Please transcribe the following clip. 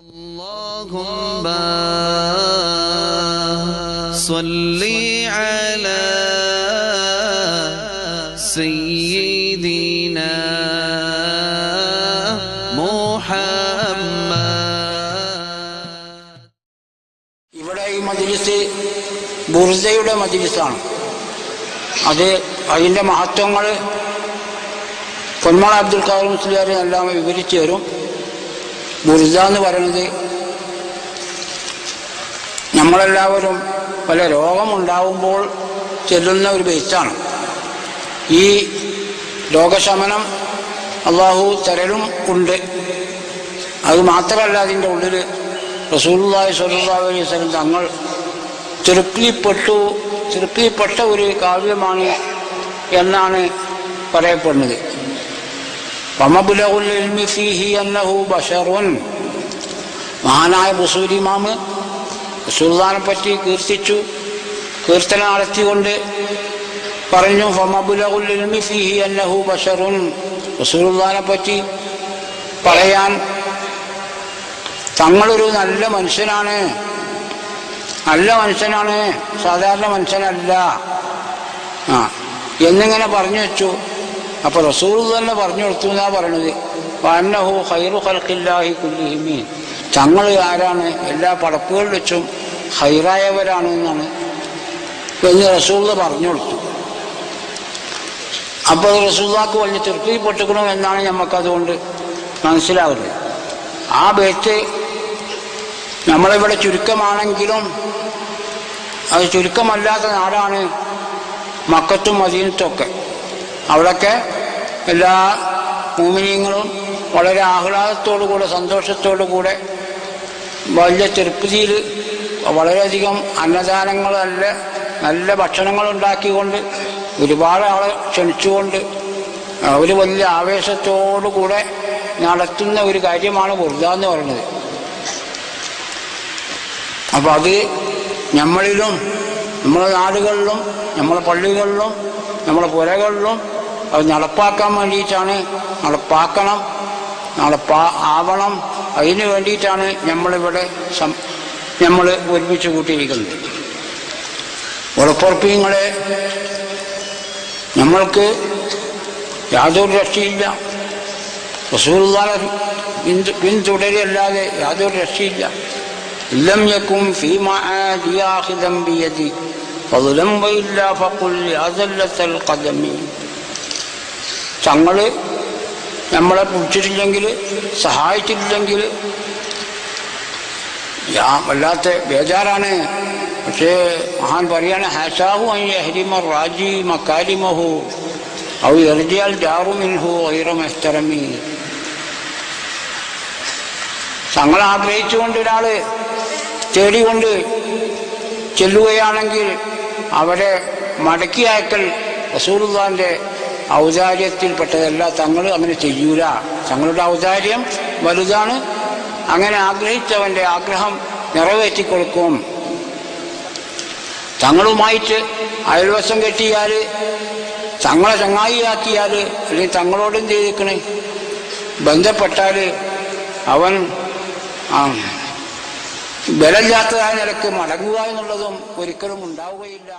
اللهم صل على سيدنا محمد. ഇവിടെ ഈ മജ്‌ലിസ് ബുർദയുടെ മജ്‌ലിസാണ്. അതിൻ്റെ മഹത്വങ്ങൾ പൊന്മള അബ്ദുൽ ഖാദർ മുസ്ലിയാർ എല്ലാം വിവരിച്ചു തരും. ബുർദ എന്ന് പറയുന്നത് നമ്മളെല്ലാവരും പല രോഗമുണ്ടാവുമ്പോൾ ചെല്ലുന്ന ഒരു ബൈത്താണ്. ഈ രോഗശമനം അള്ളാഹു തരലും ഉണ്ട്. അത് മാത്രമല്ല, അതിൻ്റെ ഉള്ളിൽ റസൂലുള്ളാഹി സ്വല്ലല്ലാഹു അലൈഹി വസല്ലം തങ്ങൾ തൃപ്തിപ്പെട്ട ഒരു കാവ്യമാണ് എന്നാണ് പറയപ്പെടുന്നത്. വമബ്ലഗുൽ ഇൽമി ഫീഹി അന്നഹു ബശറുൻ. മഹാനായ ബുസൂരി ഇമാം റസൂലുള്ളാഹിനെ പറ്റി കീർത്തന നടത്തിക്കൊണ്ട് പറഞ്ഞു, വമബ്ലഗുൽ ഇൽമി ഫീഹി അന്നഹു ബശറുൻ. റസൂലുള്ളാഹിനെ പറ്റി പറയാൻ തങ്ങളൊരു നല്ല മനുഷ്യനാണ്, സാധാരണ മനുഷ്യനല്ല എന്നിങ്ങനെ പറഞ്ഞു വെച്ചു. അപ്പോൾ റസൂൽ തന്നെ പറഞ്ഞു കൊടുത്തു എന്നാ പറയണത്, വഅന്നഹു ഖൈറു ഖൽഖില്ലാഹി കുല്ലിഹിം. തങ്ങൾ ആരാണ്? എല്ലാ പടപ്പുകളിൽ വെച്ചും ഖൈറായവരാണ് എന്നാണ് എന്ന് റസൂൽ പറഞ്ഞു കൊടുത്തു. അപ്പോൾ റസൂലുള്ളാഹിക്ക് വലിയ തൃപ്തിപ്പെട്ടിരിക്കണം എന്നാണ് നമുക്കതുകൊണ്ട് മനസ്സിലാവുന്നത്. ആ ബേറ്റ് നമ്മളിവിടെ ചുരുക്കമാണെങ്കിലും അത് ചുരുക്കമല്ലാത്ത നാടാണ് മക്കത്തും മദീനത്തൊക്കെ. അവിടെയൊക്കെ എല്ലാ മുഅ്മിനീങ്ങളും വളരെ ആഹ്ലാദത്തോടുകൂടെ സന്തോഷത്തോടുകൂടെ വലിയ തൃപ്തിയിൽ വളരെയധികം അന്നദാനങ്ങൾ, നല്ല ഭക്ഷണങ്ങൾ ഉണ്ടാക്കിക്കൊണ്ട് ഒരുപാട് ആളെ ക്ഷണിച്ചുകൊണ്ട് ഒരു വലിയ ആവേശത്തോടുകൂടെ നടത്തുന്ന ഒരു കാര്യമാണ് ബുർദ എന്ന് പറയുന്നത്. അപ്പോൾ അത് നമ്മളിലും നമ്മുടെ നാടുകളിലും നമ്മുടെ പള്ളികളിലും നമ്മുടെ പുരകളിലും അത് നടപ്പാക്കാൻ വേണ്ടിയിട്ടാണ്, ആവണം. അതിന് വേണ്ടിയിട്ടാണ് നമ്മൾ ഒരുമിച്ച് കൂട്ടിയിരിക്കുന്നത്. ഉറപ്പുറപ്പിങ്ങളെ നമ്മൾക്ക് യാതൊരു രക്ഷയില്ല. റസൂലുള്ളാഹിയെ പിന്തുടരല്ലാതെ യാതൊരു രക്ഷയില്ല. ലം യകും ഫീ മആദി ആഖിദൻ ബിയദി ഫളലം വഇല്ലാ ഫഖുൽ യാ സല്ലത്തൽ ഖദമി. തങ്ങൾ നമ്മളെ പിടിച്ചിട്ടില്ലെങ്കിൽ, സഹായിച്ചിട്ടില്ലെങ്കിൽ വല്ലാത്ത ബേജാറാണ്. പക്ഷേ മഹാൻ പറയാണ്, ഹസാഹു അൻ യഹ്രിമ റാജി മകാരിമഹു ഔ യർജിഅൽ ജാറു മിൻഹു ഗൈറ മുഹ്തറമി. തങ്ങൾ ആഗ്രഹിച്ചുകൊണ്ട് ഒരാൾ തേടിക്കൊണ്ട് ചെല്ലുകയാണെങ്കിൽ അവരെ മടക്കി അയക്കൽ റസൂലുള്ളാഹിന്റെ ഔദാര്യത്തിൽപ്പെട്ടതല്ല. തങ്ങൾ അങ്ങനെ ചെയ്യൂല. തങ്ങളുടെ ഔദാര്യം വലുതാണ്. അങ്ങനെ ആഗ്രഹിച്ചവൻ്റെ ആഗ്രഹം നിറവേറ്റിക്കൊടുക്കും. തങ്ങളുമായിട്ട് അയൽവശം കെട്ടിയാൽ, തങ്ങളെ ചങ്ങായിയാക്കിയാൽ, അല്ലെങ്കിൽ തങ്ങളോട് എന്ത് ചെയ്തിരിക്കണേ ബന്ധപ്പെട്ടാൽ അവൻ ബലമില്ലാത്തതായ നിലക്ക് മടങ്ങുക എന്നുള്ളതും ഒരിക്കലും ഉണ്ടാവുകയില്ല.